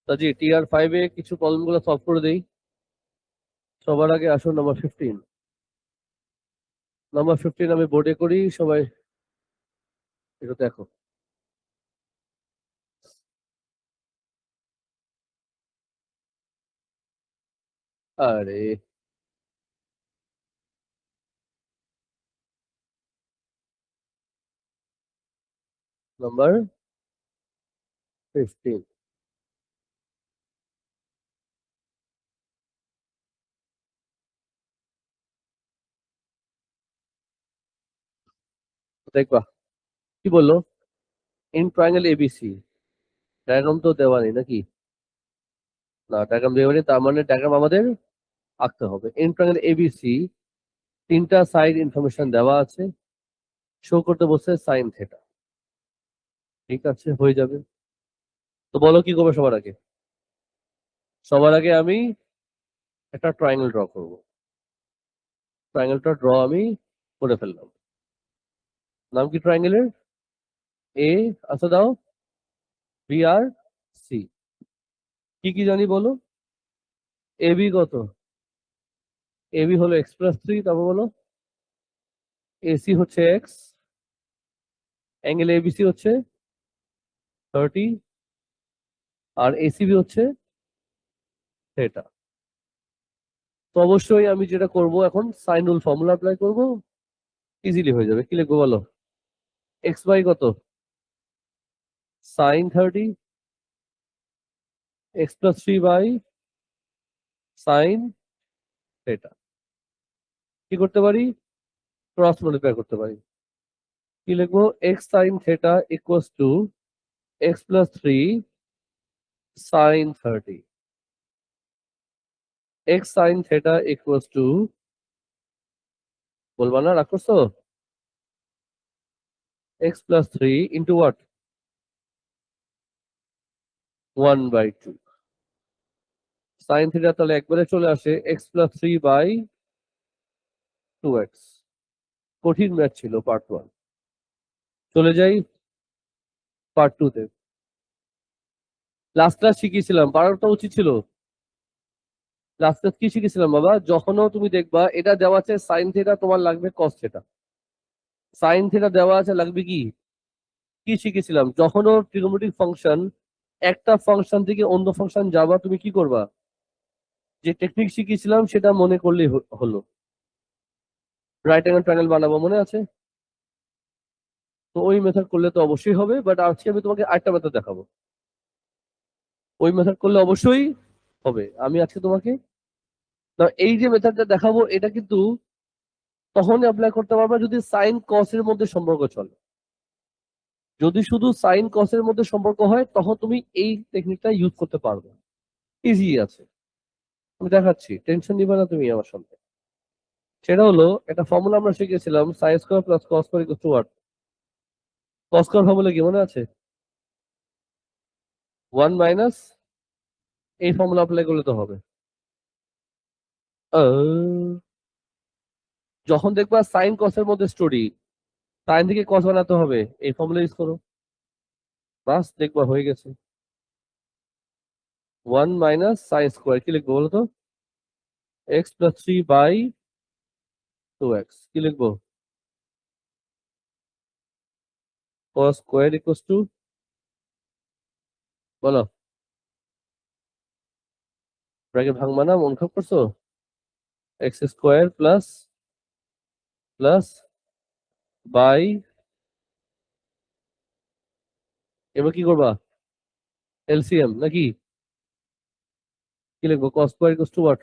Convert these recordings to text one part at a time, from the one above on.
জি TR 5-এ কিছু প্রবলেমগুলো solve করে দেই। সবার আগে আসুন নাম্বার 15। নাম্বার 15 আমি বোর্ডে করি, সবাই একটু দেখো। আরে নাম্বার 15 দেখবা কি বললো, ইন ট্রায়াঙ্গেল এবিসি ডায়াগ্রাম তো দেওয়া নেই নাকি? না, ডায়াগ্রাম দেওয়া নেই, তার মানে ডায়াগ্রাম আমাদের আঁকতে হবে। ইন ট্রায়াঙ্গেল এবিসি তিনটা সাইড ইনফরমেশন দেওয়া আছে, শো করতে বলছে সাইন থেটা। ঠিক আছে, হয়ে যাবে। তো বলো কি করবে সবার আগে? সবার আগে আমি একটা ট্রায়াঙ্গেল ড্র করব। ট্রায়াঙ্গেলটা ড্র আমি করে ফেললাম। নাম কি ট্রায়াঙ্গেলের? এ, আচ্ছা দাও, বি আর সি। কি কি জানি বলো? এ বি কত? এ বি হলো x+3, তারপর বলো এসি হচ্ছে এক্স, অ্যাঙ্গেল এবিসি হচ্ছে 30, আর এসিবি হচ্ছে থেটা। তো অবশ্যই আমি যেটা করব এখন সাইন রুল ফর্মুলা অ্যাপ্লাই করব, ইজিলি হয়ে যাবে। কি লিখবো বলো? এক্স বাই কত? Sine 30, x+3 by sine theta. কি করতে পারি? ক্রস মডিফাই করতে পারি। কি লিখবো? X sine theta equals to x+3 sine 30। X sine theta equals to, বলবা না, রাগ করছো? x+3 into what? 1/2। Sine theta তাহলে একবারে চলে আসে x+3 বাই 2x। কঠিন ম্যাথ ছিল পার্ট 1। চলে যাই পার্ট 2 তে। লাস্ট ক্লাস শিখিয়েছিলাম, পারাটা উচিত ছিল। লাস্ট ক্লাস কি শিখেছিলাম বাবা? যখনও তুমি দেখবা এটা দেওয়া আছে সাইন থিটা, তোমার লাগবে কস থিটা। সাইন থিটা দেওয়া আছে, লাগবে কি? কি শিখেছিলাম? যখনও ট্রিগোনোমেট্রিক ফাংশন, একটা ফাংশন থেকে অন্য ফাংশন যাবা, তুমি কি করবা? যে টেকনিক শিখিয়েছিলাম সেটা মনে করলেই হলো। রাইট অ্যাঙ্গেল ট্রায়াঙ্গেল বানাবো, মনে আছে? তো ওই মেথড করলে তো অবশ্যই হবে, বাট আজকে আমি তোমাকে আরেকটা মেথড দেখাবো। ওই মেথড করলে অবশ্যই হবে। আমি আজকে তোমাকে না, এই যে মেথডটা দেখাবো এটা কিন্তু তখনই অ্যাপ্লাই করতে পারবা যদি সাইন কস এর মধ্যে সম্পর্ক চলে। যদি শুধু সাইন কস এর মধ্যে সম্পর্ক হয় তখন তুমি এই টেকনিকটা ইউজ করতে পারবে। ইজি আছে, আমি দেখাচ্ছি, টেনশন নিবে না তুমি আমার সঙ্গে। সেটা হলো একটা ফর্মুলা আমরা শিখেছিলাম, sine square plus cos square equal to what? Cos square formula কি মনে আছে? 1 মাইনাস, এই ফর্মুলা অ্যাপ্লাই করলে তো হবে। যখন দেখবা সাইন কস এর মধ্যে স্টোরি, সাইন থেকে কস বানাতে হবে, এই ফর্মুলা ইউজ করো, বাস দেখবা হয়ে গেছে। 1 মাইনাস সাইন স্কোয়ার, কি লিখবো বলো তো? x+3 by 2x। কি লিখবো? cos স্কোয়ার ইকুয়ালস টু, বলো, ব্র্যাকেট ভাঙবা না, মন খারাপ করছো? X square plus plus by, এবার কি করবা? এলসিএম নাকি? কি লিখবো? cos square equals to what?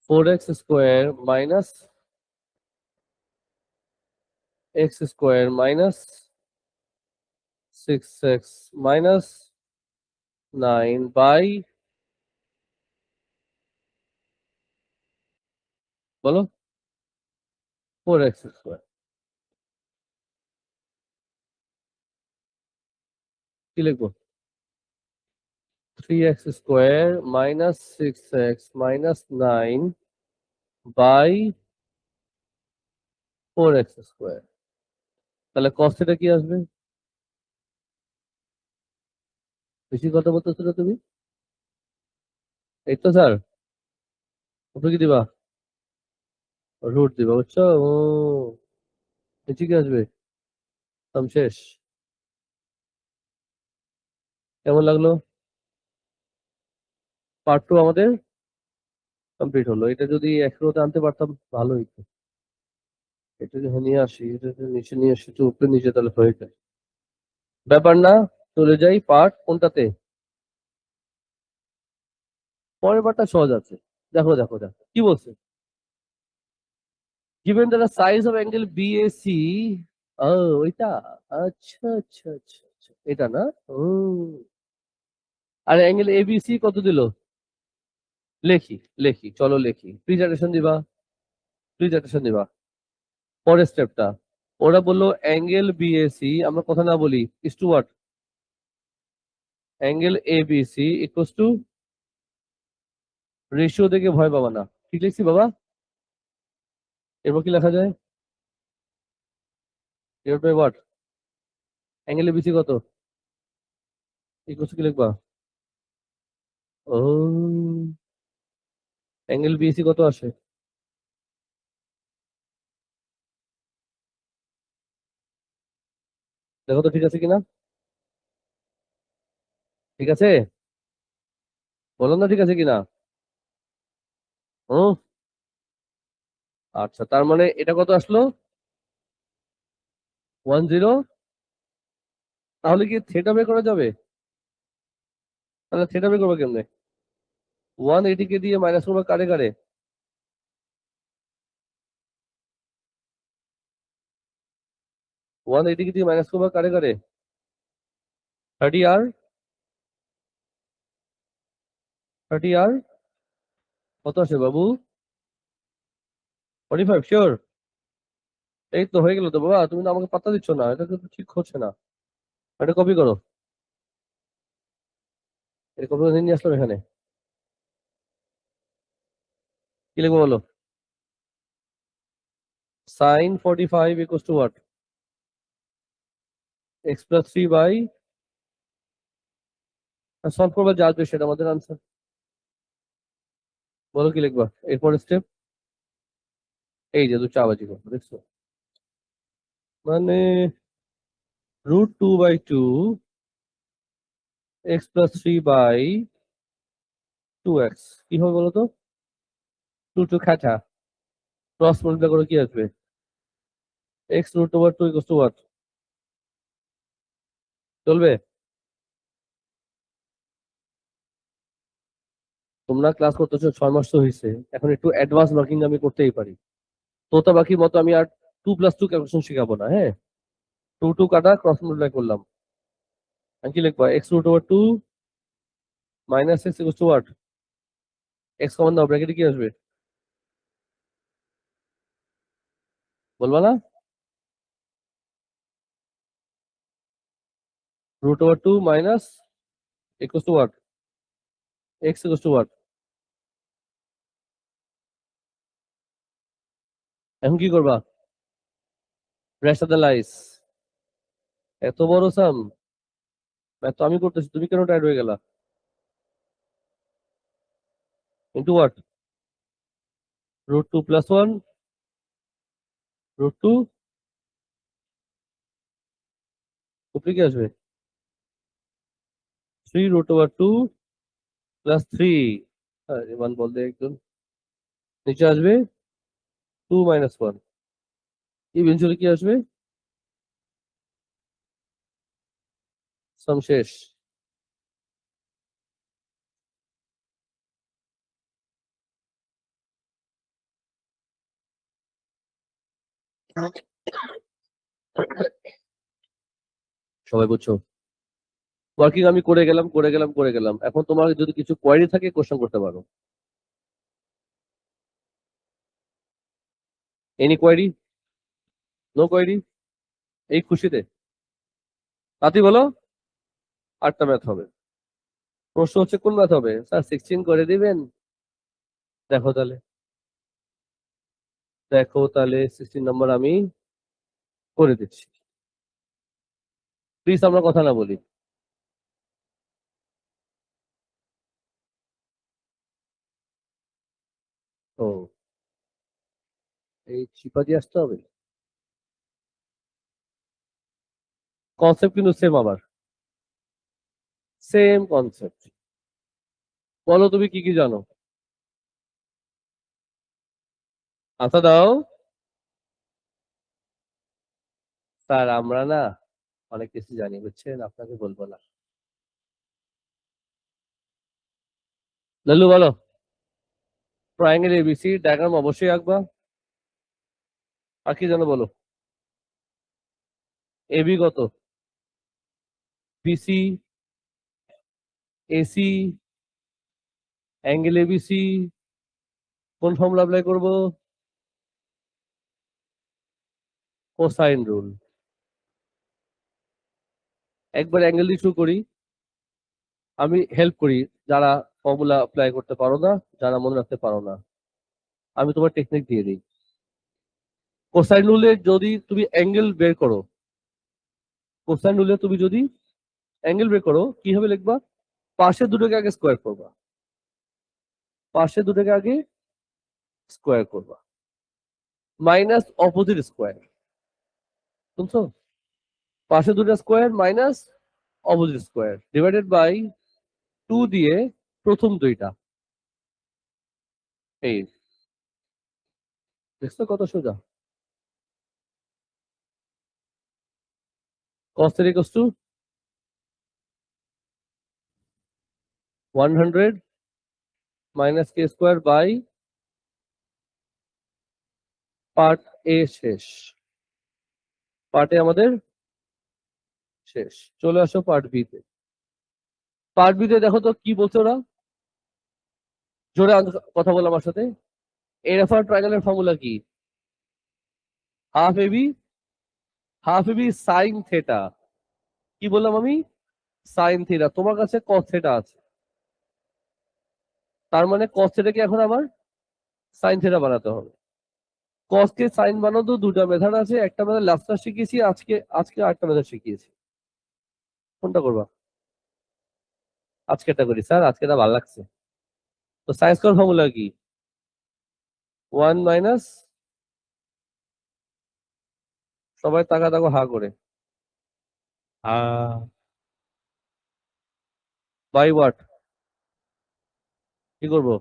4x square minus x square minus 6x minus 9 by, বলো, 4x স্কোয়ার। কি লিখবো? 3x square minus 6x minus 9 by 4x square. তাহলে cos theta কি আসবে? বেশি কথা বলতেছো না তুমি? এই তো স্যার, উপরে কি দিবা? রুট দিবা, বুঝছো? ও, নিচে কি আসবে? সব শেষ। কেমন লাগলো? পার্ট টু আমাদের কমপ্লিট হলো। এটা যদি একশোতে আনতে পারতাম ভালো হইতো। এটা যদি নিয়ে আসি, এটা যদি নিচে নিয়ে আসি, তো উপরে নিচে তাহলে হয়ে যায়। ব্যাপার না, চলে যাই পার্ট কোনটাতে? পরের পার্টটা সহজ আছে। দেখো দেখো দেখো কি বলছে। given that the size of angle BAC, ওইটা, আচ্ছা আচ্ছা আচ্ছা আচ্ছা, এটা না? ও, আর অ্যাঙ্গেল ABC কত দিল? লেখি, লেখি, চলো লেখি। প্রিজার্ভেশন দিবা, প্রিজার্ভেশন দিবা। পরের স্টেপটা, ওরা বললো অ্যাঙ্গেল বিএসি, আমরা কথা না বলি, is to what? Angle ABC equals to, ratio দেখে ভয় পাবা না, ঠিক লিখছি বাবা? এরপর কি লেখা যায়? এরপর হোয়াট? অ্যাঙ্গেল ABC কত? ইকুয়ালস কি লিখবা? ও, অ্যাঙ্গেল বিএসি কত আসে? দেখো তো ঠিক আছে কিনা। ঠিক আছে, বলো না ঠিক আছে কিনা। হুম, আচ্ছা, তার মানে এটা কত আসলো? 10। তাহলে কি থেটা বের করা যাবে? তাহলে থেটা বের করবো কেমনে? 180 কে দিয়ে মাইনাস করবো কারে কারে? 180 কে দিয়ে মাইনাস করবো কারে কারে? 30 আর 30 আর কত আসে বাবু? 45 শিওর? এই তো হয়ে গেল তো বাবা, তুমি তো আমাকে পাত্তা দিচ্ছ না, এটা কিন্তু ঠিক হচ্ছে না। এটা কপি করো, এটা কপি করে নিয়ে আসলো এখানে। কি লিখবো বলো? Sine 45 equals to what? X plus 3 by, solve করবে যা আসবে সেটা আমাদের আনসার। বলো কি লিখবা এরপর স্টেপ? এই যে দুটো আবাজি করবো, দেখছো? মানে √2/2 এক্স প্লাস 3/2x কি হবে বলো তো? টু টু খাটা, ক্রস মাল্টিপ্লাই করে কি আসবে? x√2/2 equals to what? চলবে? তোমরা ক্লাস করতেছো 6 মাস তো হয়েছে, এখন একটু অ্যাডভান্স মার্কিং আমি করতেই পারি। তোতা বাকি মতো আমি আর 2+2 ক্যালকুলেশন শিখাবো না, হ্যাঁ? টু টু কাটা, ক্রস মাল্টিপ্লাই করলাম। আমি কি লিখবো? x√2 minus x equals to what? X common দাও, ব্র্যাকেটে কি আসবে? বলবা না? √2 minus equals to what? X equals to what? এখন কি করবা? রেশনালাইজ। এত বড় সাম তো আমি করতেছি, তুমি কেন টায়ার্ড হয়ে গেলা? Into what? √2 + 1 √2, উপরে কি আসবে? 3√2 + 3, মান বল দে একজন। নিচে আসবে 2 - 1, ইভেনচুয়ালি কি আসবে? সাম শেষ। সবাই বুঝছো? ওয়ার্কিং আমি করে গেলাম করে গেলাম করে গেলাম, এখন তোমার যদি কিছু কোয়ারি থাকে কোশ্চেন করতে পারো। Any query? No query? এই খুশিতে তাতেই বলো। 8টা ম্যাথ হবে। প্রশ্ন হচ্ছে কোন ম্যাথ হবে স্যার? 16 করে দিবেন? দেখো তাহলে, দেখো তাহলে 16 নম্বর আমি করে দিচ্ছি। প্লিজ আমরা কথা না বলি। ও, এই চিপা দিয়ে আসতে হবে। কনসেপ্ট কিন্তু সেম, আবার সেম কনসেপ্ট। বলো তুমি কি কি জানো, আচ্ছা দাও। স্যার আমরা না অনেক কিছু জানি, বুঝছেন, আপনাকে বলবো না। লাল্লু বলো। ট্রায়াঙ্গেল এবিসি ডায়াগ্রাম অবশ্যই আঁকবা। আর কি জানো বলো। এবি কত, বিসি, এসি, অ্যাঙ্গেল এবিসি, কোন ফর্মুলা অ্যাপ্লাই করবো? Cosine rule. একবার অ্যাঙ্গেল দিয়ে শুরু করি, আমি হেল্প করি যারা ফর্মুলা অ্যাপ্লাই করতে পারো না, যারা মনে রাখতে পারো না, আমি তোমার টেকনিক দিয়ে দিই। কোসাইন রুলে যদি তুমি অ্যাঙ্গেল বের করো, কোসাইন রুলে তুমি যদি অ্যাঙ্গেল বের করো কিভাবে লিখবা? পাশে দুটোকে আগে স্কোয়ার করবা, পাশে দুটোকে আগে স্কোয়ার করবা, মাইনাস অপোজিট স্কোয়ার, বুঝছো? পাশে দুটো square minus opposite square divided by 2 দিয়ে প্রথম দুইটা। এই দেখছো কত সোজা। cos θ equals to 100 minus K square by part A শেষ, পার্টে আমাদের শেষ। চলে আসো পার্ট বি তে। পার্ট বি তে দেখো তো কি বলছে ওরা, জোরে কথা বলো আমার সাথে। এর এফ আর ট্রায়াঙ্গেলের ফর্মুলা কি? Half AB, half AB sine theta. কি বললাম আমি? Sine theta. তোমার কাছে কস থেটা আছে, তার মানে কস থেটাকে এখন আমার সাইন থেটা বানাতে হবে। কস কে সাইন বানাতে দুটা মেথড আছে, একটা মেথড লাস্ট ক্লাস শিখিয়েছি, আজকে আজকে আরেকটা মেথড শিখিয়েছি। কোনটা করবা? আজকেটা করি স্যার, আজকেটা ভালো লাগছে। তো সাইন স্কয়ার ফর্মুলা কি? 1 মাইনাস, সবাই তাকা তাকো হা করে, বাই ওয়াট? কি করবো?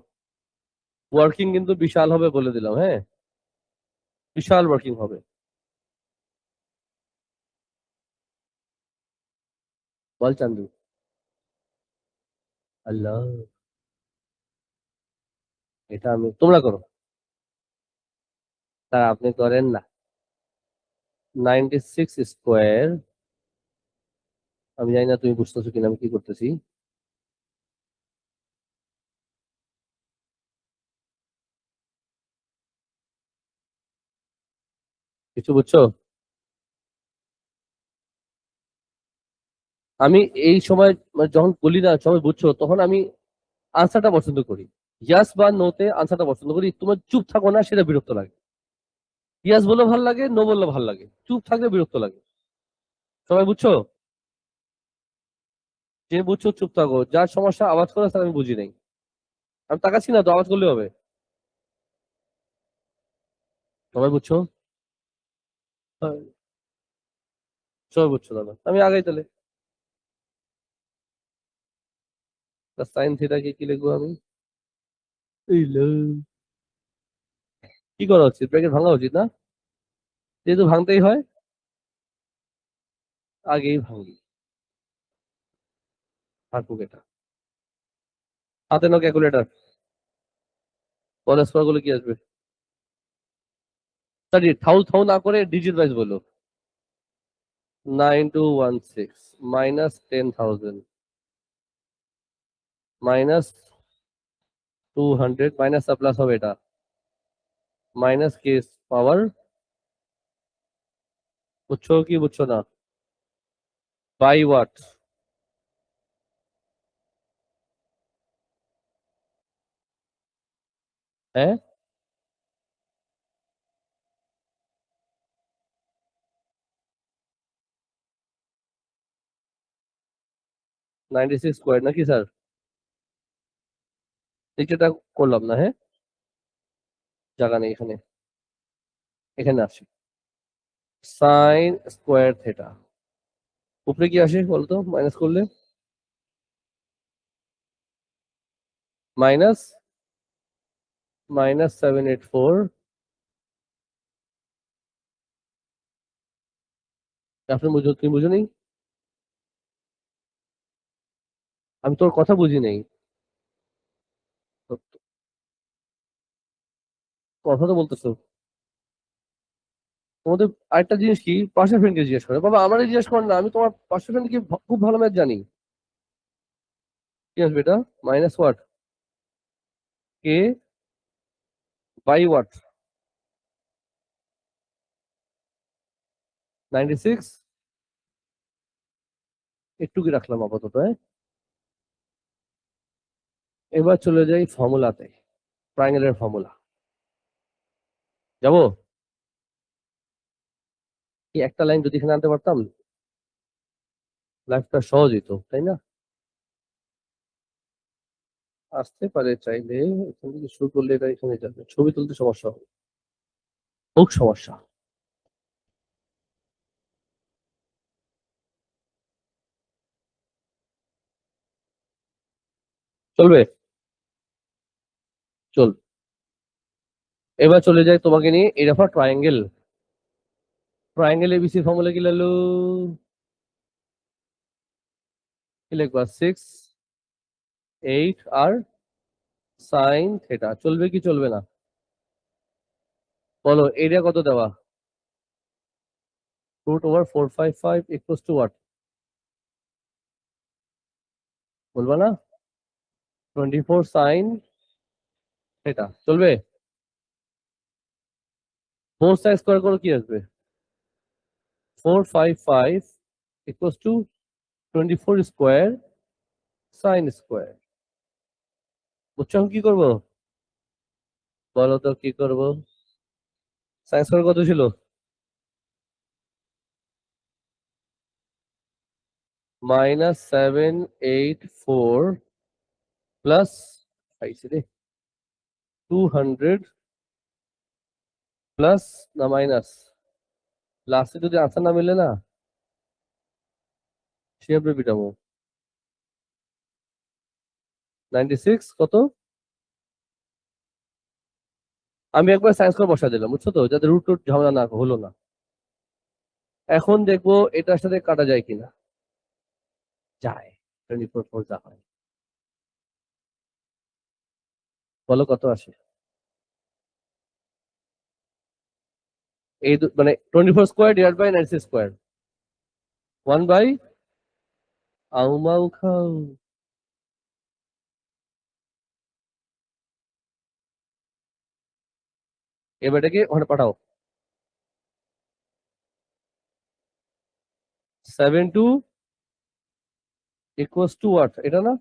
ওয়ার্কিং কিন্তু বিশাল হবে বলে দিলাম, হ্যাঁ, বিশাল ওয়ার্কিং হবে। বল চান্দু। আল্লাহ, এটা আমি, তোমরা করো, তা আপনি করেন না। 96 স্কোয়ার, আমি জানি না তুমি বুঝতেছো কিনা আমি কি করতেছি। কিছু বুঝছো? আমি এই সময় মানে যখন বলি না সবাই বুঝছো, তখন আমি আনসারটা পছন্দ করি। ইয়াস বা নো তে আনসারটা পছন্দ করি, তোমার চুপ থাকো না সেটা বিরক্ত লাগে। ইয়াস বললে ভালো লাগে, নো বললে ভালো লাগে, চুপ থাকলে বিরক্ত লাগে। সবাই বুঝছো? যে বুঝছো চুপ থাকো, যার সমস্যা আওয়াজ করে স্যার আমি বুঝি নাই, আমি তাকাচ্ছি না তো, আওয়াজ করলে হবে। সবাই বুঝছো? হ্যাঁ, সবাই বুঝছো দাদা, আমি আগাই তাহলে। সাইন থিটাকে কি লিখবো আমি? এই লো। কি করা উচিত? ব্র্যাকেট ভাঙা উচিত না? যেহেতু ভাঙতেই হয়, আগেই ভাঙি। থাকুক এটা। হাতে নাও ক্যালকুলেটার, পরস্পর গুলো কি আসবে? সরি, থাউ থাউ না করে ডিজিট ওয়াইজ বলো। 9216 মাইনাস 10,000 মাইনাস 200 মাইনাস প্লাস হবে এটা, মাইনাস কে পাওয়ার। বুঝছো কি বুঝছো না? By what? হ্যাঁ, 96 স্কোয়ার নাকি স্যার? নিচেটা করলাম না, হ্যাঁ, জায়গা নেই এখানে, এখানে আসি সাইন স্কোয়ার থেটা। উপরে কি আসে বলতো মাইনাস করলে? মাইনাস -784। আপনি বুঝো, তুমি বুঝো নেই? আমি তোর কথা বুঝি নেই। কথা তো বলতেছো। তোমাদের আরেকটা জিনিস কি, পাশের ফ্রেন্ডকে জিজ্ঞেস করে, বাবা আমারই জিজ্ঞেস কর না, আমি তোমার পাশের ফ্রেন্ড কি খুব ভালো ম্যাথ জানি। কি আসবে এটা? Minus what, K by what? 96। একটু কি রাখলাম আপাতত, হ্যাঁ। এবার চলে যাই ফর্মুলাতে, ট্রায়াঙ্গেলের ফর্মুলা। যাবো? কি একটা লাইন যদি এখানে আনতে পারতাম, লাইফটা সহজ হতো, তাই না? আসতে পারে চাইলে, এখান থেকে শুরু করলে এটা এখানে যাবে, ছবি তুলতে সমস্যা হবে, খুব সমস্যা। চলবে? চল। এবার চলে যাই তোমাকে নিয়ে, এই দেখো ট্রায়াঙ্গেল, ট্রায়াঙ্গেল এবিসি ফর্মুলা কি লালু? কি লিখবা? 6 8 আর সাইন থেটা। চলবে কি চলবে না? বলো, এরিয়া কত দেওয়া? √455 ইকুয়ালস টু হোয়াট? বলবা না? 24 সাইন থেটা। চলবে? 4 স্কোয়ার করো, কি আসবে? 455 equals to 24 square sine square. বুঝছো আমি কি করবো? বলো তো কি করবো? সাইন স্কোয়ার কত ছিল? -784 প্লাস, পাইছি রে, 200 প্লাস না মাইনাস, লাস্টে যদি আনসার না মিলে না, সে আপনি পিটাবো। 96 কত? আমি একবার সায়েন্স করে বসা দিলাম, বুঝছো তো, যাতে রুট টুট ঝামেলা না হলো না। এখন দেখবো এটার সাথে কাটা যায় কিনা। যায়। 24 4 যা হয়। বলো কত আসে? এই মানে 24 square divide by 96 square, 1 by, আউমাউ খাও। এবার এটাকে ওখানে পাঠাও। 72 ইকুয়ালস টু হোয়াট, এটা না?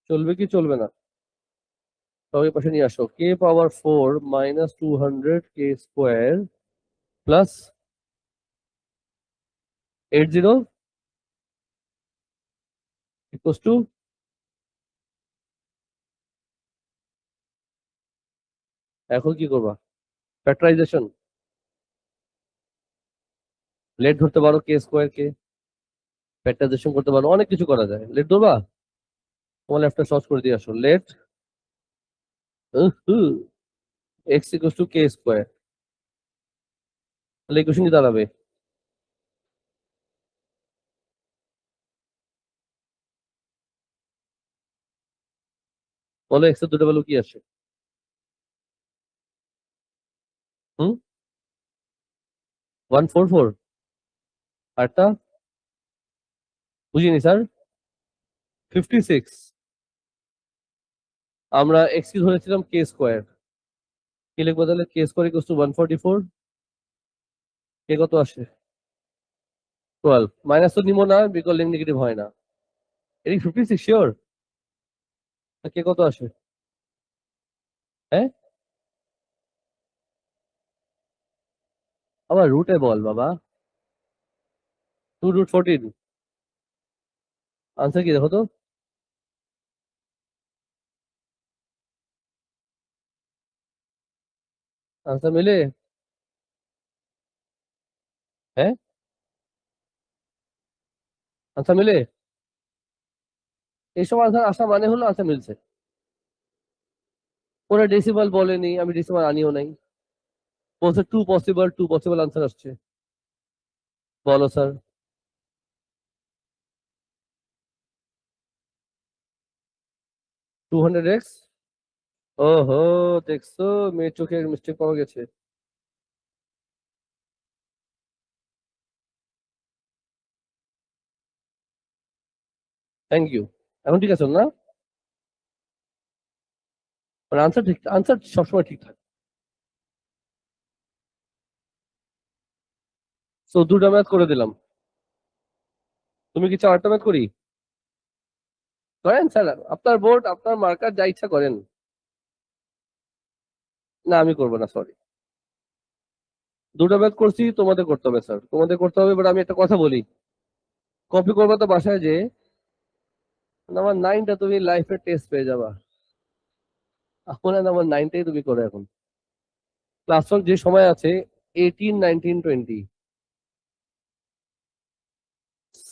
চলবে কি চলবে না? সবাই পাশে নিয়ে আসো, k⁴ -200 k² plus 80 equals to, এখন কি করবা? ফ্যাক্টরাইজেশন। লেট ধরতে পারো k² কে, ফ্যাক্টরাইজেশন করতে পারো, অনেক কিছু করা যায়। লেট ধরবা? তোমার লেফটটা সহজ করে দিয়ে আসো। Let x equals to k², তাহলে ইকুয়েশন কি দাঁড়াবে? বলো এক্স এর দুটো ভ্যালু কি আসে? হুম, 144। আরটা বুঝিনি স্যার। 56। আমরা এক্স কি ধরেছিলাম? k²। কি লিখবো তাহলে? k² equals to 144। কে কত আসে? 12। মাইনাস তো নিবো না, বিকজ লিঙ্ক নেগেটিভ হয় না। এটি 56 শিওর? কে কত আসে? হ্যাঁ, আবার রুটে বল বাবা। 2√14। আনসার কি দেখো তো? আনসার মিলে? হ্যাঁ, আনসার মিলে। এইসব আনসার আসা মানে হলো আনসার মিলছে। ওরা ডেসিমাল বলেনি, আমি ডেসিমাল আনিও নাই। বলছে টু পসিবল আনসার আসছে। বলো স্যার। 200x। ওহো, দেখছো, মেয়ের চোখে মিস্টেক পাওয়া গেছে। Thank you. এখন ঠিক আছে না? মানে আনসার ঠিক, আনসার সবসময় ঠিক থাকে। তো দুটা ম্যাথ করে দিলাম। তুমি কি চারটা ম্যাথ করি? করেন স্যার, আপনার বোর্ড, আপনার মার্কার, যা ইচ্ছা করেন। না, আমি করবো না, সরি। দুটো ম্যাথ করছি, তোমাদের করতে হবে স্যার, তোমাদের করতে হবে, বাট আমি একটা কথা বলি। কপি করবা তো বাসায় যে, নাম্বার 9টা তুমি লাইফের টেস্ট পেয়ে যাবা। এখন নাম্বার 9টাই তুমি করো এখন। ক্লাস যে সময় আছে, 18, 19, 20,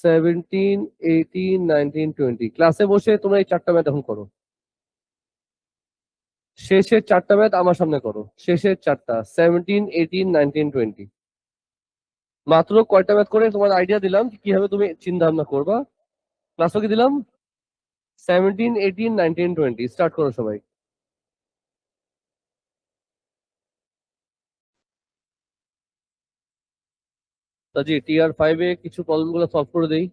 17, 18, 19, 20 ক্লাসে বসে তোমরা এই চারটা ম্যাথ এখন করো। শেষের চারটা ম্যাথ আমার সামনে করো, শেষের চারটা, 17, 18, 19, 20। মাত্র কয়টা ম্যাথ করে তোমার আইডিয়া দিলাম কিভাবে তুমি চিন্তা ভাবনা করবা। ক্লাস কি দিলাম? 17, 18, 19, 20 স্টার্ট করো সবাই। তা জি, টিআর 5-এ কিছু প্রবলেম গুলো সলভ করে দেই।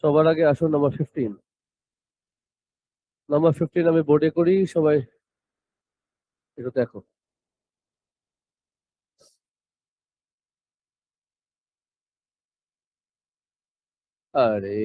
সবার আগে আসুন নাম্বার 15। নাম্বার 15 আমি বোর্ডে করি, সবাই একটু দেখো। আরে